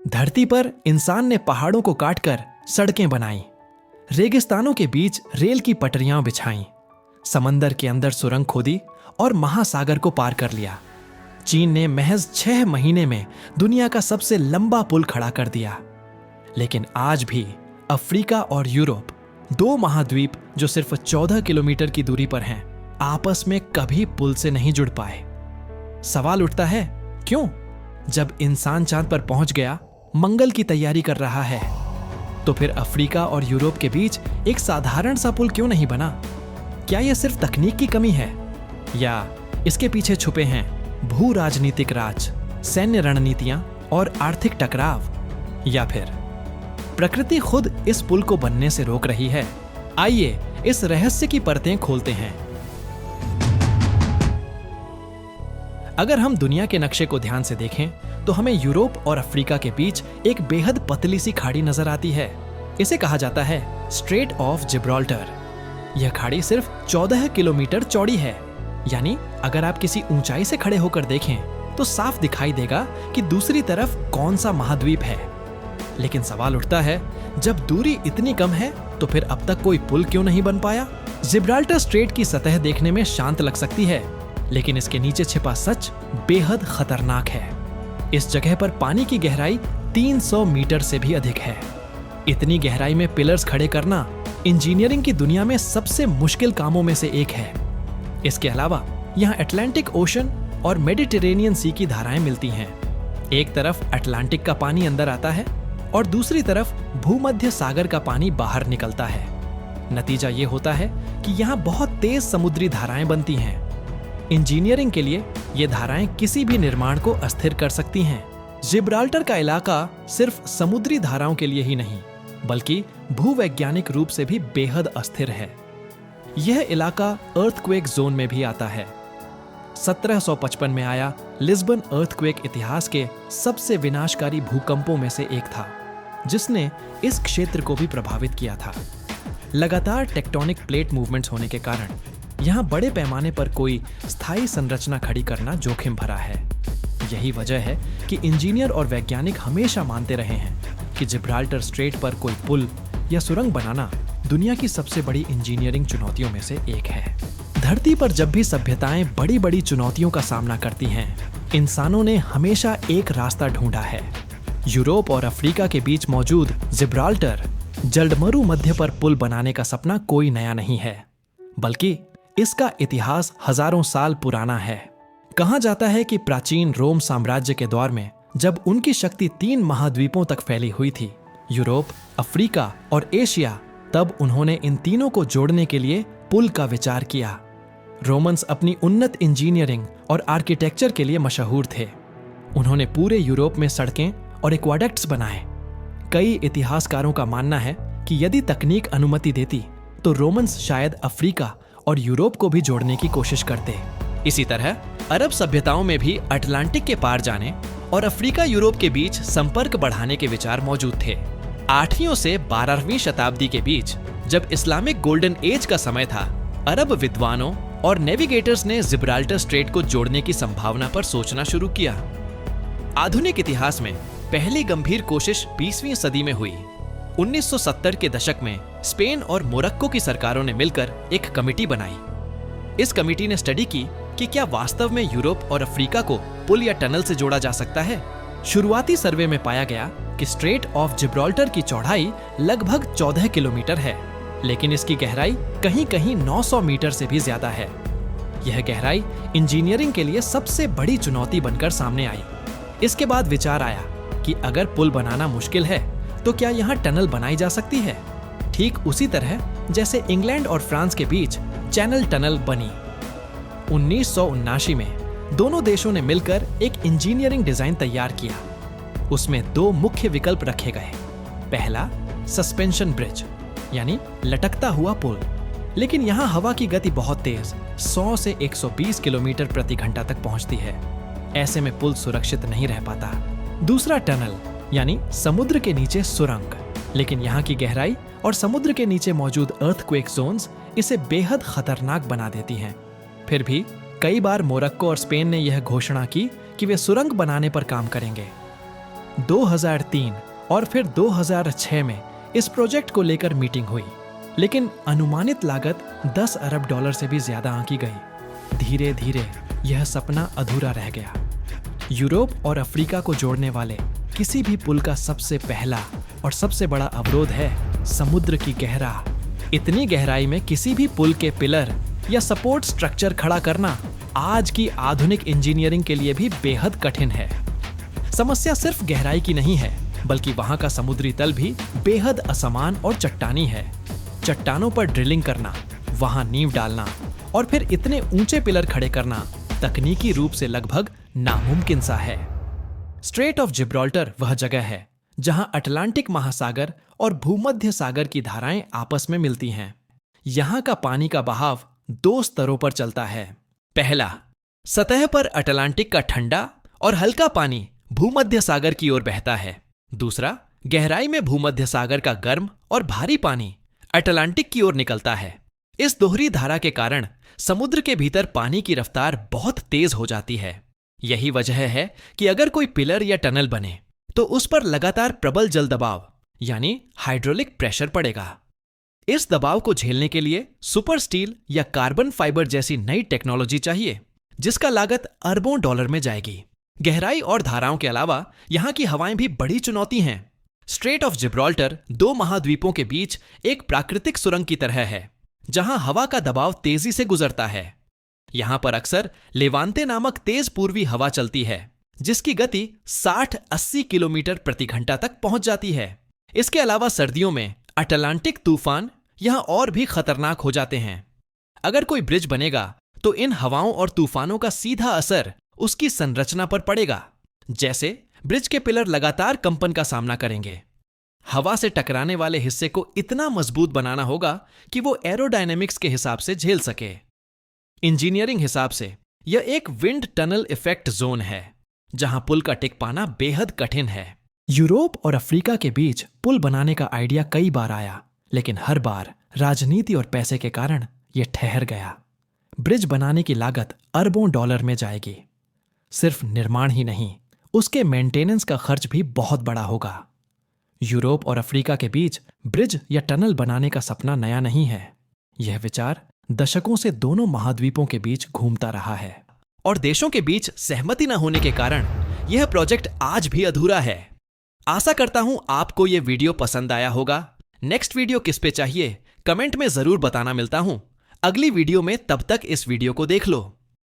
धरती पर इंसान ने पहाड़ों को काटकर सड़कें बनाई, रेगिस्तानों के बीच रेल की पटरियां बिछाईं, समंदर के अंदर सुरंग खोदी और महासागर को पार कर लिया। चीन ने महज 6 महीने में दुनिया का सबसे लंबा पुल खड़ा कर दिया। लेकिन आज भी अफ्रीका और यूरोप, 2 महाद्वीप जो सिर्फ 14 किलोमीटर की दूरी पर हैं, आपस में कभी पुल से नहीं जुड़ पाए। सवाल उठता है, क्यों? जब इंसान चांद पर पहुंच गया, मंगल की तैयारी कर रहा है, तो फिर अफ्रीका और यूरोप के बीच एक साधारण सा पुल क्यों नहीं बना? क्या यह सिर्फ तकनीक की कमी है, या इसके पीछे छुपे हैं भू राजनीतिक राज, सैन्य रणनीतियां और आर्थिक टकराव, या फिर प्रकृति खुद इस पुल को बनने से रोक रही है? आइए इस रहस्य की परतें खोलते हैं। अगर हम दुनिया के नक्शे को ध्यान से देखें तो हमें यूरोप और अफ्रीका के बीच एक बेहद पतली सी खाड़ी नजर आती है। इसे कहा जाता है स्ट्रेट ऑफ जिब्राल्टर। यह खाड़ी सिर्फ 14 किलोमीटर चौड़ी है, यानी अगर आप किसी ऊंचाई से खड़े होकर देखें तो साफ दिखाई देगा कि दूसरी तरफ कौन सा महाद्वीप है। लेकिन सवाल उठता है, जब दूरी इतनी कम है तो फिर अब तक कोई पुल क्यों नहीं बन पाया? जिब्राल्टर स्ट्रेट की सतह देखने में शांत लग सकती है, लेकिन इसके नीचे छिपा सच बेहद खतरनाक है। इस जगह पर पानी की गहराई 300 मीटर से भी अधिक है। इतनी गहराई में पिलर्स खड़े करना इंजीनियरिंग की दुनिया में सबसे मुश्किल कामों में से एक है। इसके अलावा यहाँ अटलांटिक ओशन और मेडिटेरेनियन सी की धाराएं मिलती हैं। एक तरफ अटलांटिक का पानी अंदर आता है और दूसरी तरफ भूमध्य सागर का पानी बाहर निकलता है। नतीजा ये होता है कि यहाँ बहुत तेज समुद्री धाराएं बनती हैं। इंजीनियरिंग के लिए ये धाराएं किसी भी निर्माण को अस्थिर कर सकती हैं। जिब्राल्टर का इलाका सिर्फ समुद्री धाराओं के लिए ही नहीं, बल्कि भूवैज्ञानिक रूप से भी बेहद अस्थिर है। यह इलाका अर्थक्वेक जोन में भी आता है। 1755 में आया लिस्बन अर्थक्वेक इतिहास के सबसे विनाशकारी भूकंपों में से एक था, जिसने इस क्षेत्र को भी प्रभावित किया था। लगातार टेक्टोनिक प्लेट मूवमेंट्स होने के कारण यहाँ बड़े पैमाने पर कोई स्थायी संरचना खड़ी करना जोखिम भरा है। यही वजह है कि इंजीनियर और वैज्ञानिक हमेशा मानते रहे हैं कि जिब्राल्टर स्ट्रेट पर कोई पुल या सुरंग बनाना दुनिया की सबसे बड़ी इंजीनियरिंग चुनौतियों में से एक है। धरती पर जब भी सभ्यताएं बड़ी बड़ी चुनौतियों का सामना करती हैं, इंसानों ने हमेशा एक रास्ता ढूंढा है। यूरोप और अफ्रीका के बीच मौजूद जिब्राल्टर जलडमरू मध्य पर पुल बनाने का सपना कोई नया नहीं है, बल्कि इसका इतिहास हजारों साल पुराना है। कहा जाता है कि प्राचीन रोम साम्राज्य के दौर में जब उनकी शक्ति 3 महाद्वीपों तक फैली हुई थी, यूरोप, अफ्रीका और एशिया, तब उन्होंने इन तीनों को जोड़ने के लिए पुल का विचार किया। रोमन्स अपनी उन्नत इंजीनियरिंग और आर्किटेक्चर के लिए मशहूर थे। उन्होंने पूरे यूरोप में सड़कें और एक्वाडक्ट्स बनाए। कई इतिहासकारों का मानना है कि यदि तकनीक अनुमति देती तो रोमन्स शायद अफ्रीका और यूरोप को भी जोड़ने की कोशिश करते। इसी तरह अरब सभ्यताओं में भी अटलांटिक के पार जाने और अफ्रीका यूरोप के बीच संपर्क बढ़ाने के विचार मौजूद थे। 8वीं से 12वीं शताब्दी के बीच जब इस्लामिक गोल्डन एज का समय था, अरब विद्वानों और नेविगेटर्स ने जिब्राल्टर स्ट्रेट को जोड़ने की संभावना पर सोचना शुरू किया। आधुनिक इतिहास में पहली गंभीर कोशिश 20वीं सदी में हुई। 1970 के दशक में स्पेन और मोरक्को की सरकारों ने मिलकर एक कमेटी बनाई। इस कमेटी ने स्टडी की कि क्या वास्तव में यूरोप और अफ्रीका को पुल या टनल से जोड़ा जा सकता है। शुरुआती सर्वे में पाया गया कि स्ट्रेट ऑफ जिब्राल्टर की चौड़ाई लगभग 14 किलोमीटर है, लेकिन इसकी गहराई कहीं-कहीं 900 मीटर से भी ज्यादा है। यह गहराई इंजीनियरिंग के लिए सबसे बड़ी चुनौती बनकर सामने आई। इसके बाद विचार आया कि अगर पुल बनाना मुश्किल है तो क्या यहाँ टनल बनाई जा सकती है, ठीक उसी तरह जैसे इंग्लैंड और फ्रांस के बीच चैनल टनल बनी। 1979 में दोनों देशों ने मिलकर एक इंजीनियरिंग डिजाइन तैयार किया। उसमें 2 मुख्य विकल्प रखे गए। पहला, सस्पेंशन ब्रिज, यानी लटकता हुआ पुल, लेकिन यहाँ हवा की गति बहुत तेज 100 से 120 किलोमीटर प्रति घंटा तक पहुंचती है। ऐसे में पुल सुरक्षित नहीं रह पाता। दूसरा, टनल, यानी समुद्र के नीचे सुरंग, लेकिन यहाँ की गहराई और समुद्र के नीचे मौजूद अर्थक्वेक जोन्स इसे बेहद खतरनाक बना देती हैं। फिर भी कई बार मोरक्को और स्पेन ने यह घोषणा की कि वे सुरंग बनाने पर काम करेंगे। 2003 और फिर 2006 में इस प्रोजेक्ट को लेकर मीटिंग हुई, लेकिन अनुमानित लागत 10 अरब डॉलर से भी ज्यादा आंकी गई। धीरे धीरे यह सपना अधूरा रह गया। यूरोप और अफ्रीका को जोड़ने वाले किसी भी पुल का सबसे पहला और सबसे बड़ा अवरोध है समुद्र की गहरा। इतनी गहराई में किसी भी पुल के पिलर या सपोर्ट स्ट्रक्चर खड़ा करना आज की आधुनिक इंजीनियरिंग के लिए भी बेहद कठिन है। समस्या सिर्फ गहराई की नहीं है, बल्कि वहां का समुद्री तल भी बेहद असमान और चट्टानी है। चट्टानों पर ड्रिलिंग करना, वहां नींव डालना और फिर इतने ऊंचे पिलर खड़े करना तकनीकी रूप से लगभग नामुमकिन सा है। स्ट्रेट ऑफ जिब्राल्टर वह जगह है जहां अटलांटिक महासागर और भूमध्य सागर की धाराएं आपस में मिलती हैं। यहां का पानी का बहाव 2 स्तरों पर चलता है। पहला, सतह पर अटलांटिक का ठंडा और हल्का पानी भूमध्य सागर की ओर बहता है। दूसरा, गहराई में भूमध्य सागर का गर्म और भारी पानी अटलांटिक की ओर निकलता है। इस दोहरी धारा के कारण समुद्र के भीतर पानी की रफ्तार बहुत तेज हो जाती है। यही वजह है कि अगर कोई पिलर या टनल बने तो उस पर लगातार प्रबल जल दबाव यानी हाइड्रोलिक प्रेशर पड़ेगा। इस दबाव को झेलने के लिए सुपर स्टील या कार्बन फाइबर जैसी नई टेक्नोलॉजी चाहिए, जिसका लागत अरबों डॉलर में जाएगी। गहराई और धाराओं के अलावा यहाँ की हवाएं भी बड़ी चुनौती हैं। स्ट्रेट ऑफ जिब्राल्टर 2 महाद्वीपों के बीच एक प्राकृतिक सुरंग की तरह है, जहां हवा का दबाव तेजी से गुजरता है। यहां पर अक्सर लेवांते नामक तेज पूर्वी हवा चलती है, जिसकी गति 60-80 किलोमीटर प्रति घंटा तक पहुंच जाती है। इसके अलावा सर्दियों में अटलांटिक तूफान यहां और भी खतरनाक हो जाते हैं। अगर कोई ब्रिज बनेगा तो इन हवाओं और तूफानों का सीधा असर उसकी संरचना पर पड़ेगा, जैसे ब्रिज के पिलर लगातार कंपन का सामना करेंगे। हवा से टकराने वाले हिस्से को इतना मजबूत बनाना होगा कि वो एरोडायनेमिक्स के हिसाब से झेल सके। इंजीनियरिंग हिसाब से यह एक विंड टनल इफेक्ट जोन है, जहां पुल का टिक पाना बेहद कठिन है। यूरोप और अफ्रीका के बीच पुल बनाने का आइडिया कई बार आया, लेकिन हर बार राजनीति और पैसे के कारण यह ठहर गया। ब्रिज बनाने की लागत अरबों डॉलर में जाएगी। सिर्फ निर्माण ही नहीं, उसके मेंटेनेंस का खर्च भी बहुत बड़ा होगा। यूरोप और अफ्रीका के बीच ब्रिज या टनल बनाने का सपना नया नहीं है। यह विचार दशकों से दोनों महाद्वीपों के बीच घूमता रहा है, और देशों के बीच सहमति न होने के कारण यह प्रोजेक्ट आज भी अधूरा है। आशा करता हूं आपको यह वीडियो पसंद आया होगा। नेक्स्ट वीडियो किस पे चाहिए कमेंट में जरूर बताना। मिलता हूं अगली वीडियो में, तब तक इस वीडियो को देख लो।